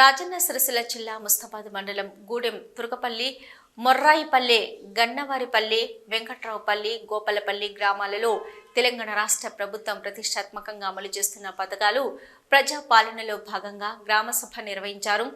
రాజన్న సిరిసిల్ల జిల్లా ముస్తాబాద్ మండలం గూడెం తురకపల్లి మొర్రాయిపల్లె గన్నవారిపల్లె వెంకట్రావుపల్లి గోపాలపల్లి గ్రామాలలో తెలంగాణ రాష్ట్ర ప్రభుత్వం ప్రతిష్టాత్మకంగా అమలు చేస్తున్న పథకాలు ప్రజా పాలనలో భాగంగా గ్రామ సభ నిర్వహించారు.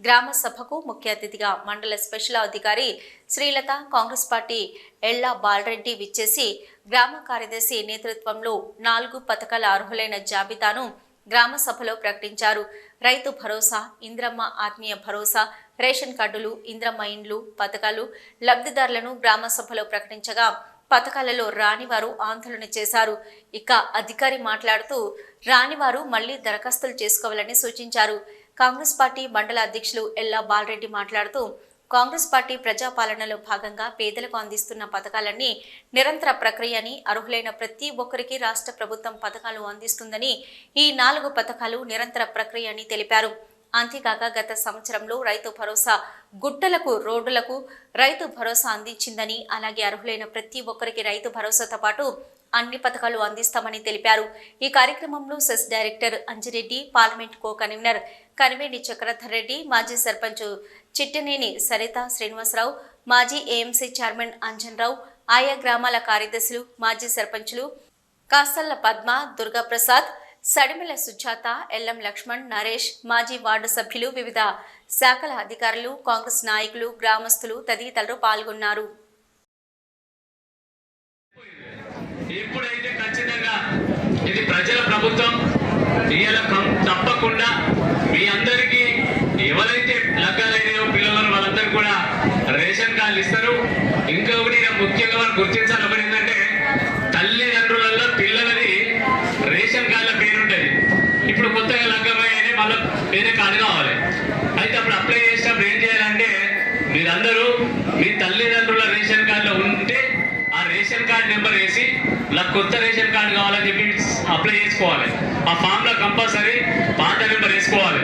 గ్రామ సభకు ముఖ్య అతిథిగా మండల స్పెషల్ అధికారి శ్రీలత కాంగ్రెస్ పార్టీ ఎల్లా బాలరెడ్డి విచ్చేసి గ్రామ కార్యదర్శి నేతృత్వంలో 4 పథకాల అర్హులైన జాబితాను గ్రామ సభలో ప్రకటించారు. రైతు భరోసా, ఇంద్రమ్మ ఆత్మీయ భరోసా, రేషన్ కార్డులు, ఇంద్రమ్మ ఇండ్లు పథకాలు లబ్ధిదారులను గ్రామ సభలో ప్రకటించగా పథకాలలో రానివారు ఆందోళన చేశారు. ఇక అధికారి మాట్లాడుతూ రానివారు మళ్లీ దరఖాస్తులు చేసుకోవాలని సూచించారు. కాంగ్రెస్ పార్టీ మండల అధ్యక్షులు ఎల్లా బాలరెడ్డి మాట్లాడుతూ కాంగ్రెస్ పార్టీ ప్రజాపాలనలో భాగంగా పేదలకు అందిస్తున్న పథకాలన్నీ నిరంతర ప్రక్రియ అని, అర్హులైన ప్రతి ఒక్కరికి రాష్ట్ర ప్రభుత్వం పథకాలు అందిస్తుందని, ఈ 4 పథకాలు నిరంతర ప్రక్రియ అని తెలిపారు. అంతేకాక గత సంవత్సరంలో రైతు భరోసా గుట్టలకు రోడ్డులకు రైతు భరోసా అందించిందని, అలాగే అర్హులైన ప్రతి ఒక్కరికి రైతు భరోసాతో పాటు అన్ని పథకాలు అందిస్తామని తెలిపారు. ఈ కార్యక్రమంలో CESS director Anjireddy, parliament co convener Kanivedi Chakradhar Reddy, మాజీ సర్పంచ్ చిట్టనేని సరిత శ్రీనివాసరావు, మాజీ ఏఎంసీ చైర్మన్ అంజన్ రావు, ఆయా గ్రామాల కార్యదర్శులు, మాజీ సర్పంచులు కాసల్ల పద్మ, దుర్గాప్రసాద్, సడిమిల సుజాత, ఎల్లం లక్ష్మణ్, నరేష్, మాజీ వార్డు సభ్యులు, వివిధ శాఖల అధికారులు, కాంగ్రెస్ నాయకులు, గ్రామస్తులు తదితరులు పాల్గొన్నారు. ఇప్పుడైతే ఖచ్చితంగా ఇది ప్రజల ప్రభుత్వం, తప్పకుండా మీ అందరికీ ఎవరైతే లగ్గాలైనాయో పిల్లలు వాళ్ళందరూ కూడా రేషన్ కార్డులు ఇస్తారు. ఇంకొకటి ముఖ్యంగా మనం గుర్తించాలి, ఒకటి ఏంటంటే తల్లిదండ్రులలో పిల్లలది రేషన్ కార్డుల పేరు ఉంటుంది. ఇప్పుడు కొత్తగా లగ్గమైనా మళ్ళీ వేరే కార్డు కావాలి. అయితే అప్పుడు అప్లై చేసినప్పుడు ఏం చేయాలంటే మీరందరూ మీ తల్లిదండ్రుల రేషన్ కార్డులో ఉంటే ఆ రేషన్ కార్డు నెంబర్ వేసి నాకు కొత్త రేషన్ కార్డు కావాలని చెప్పి అప్లై చేసుకోవాలి. ఆ ఫామ్లో కంపల్సరీ పాత నెంబర్ వేసుకోవాలి.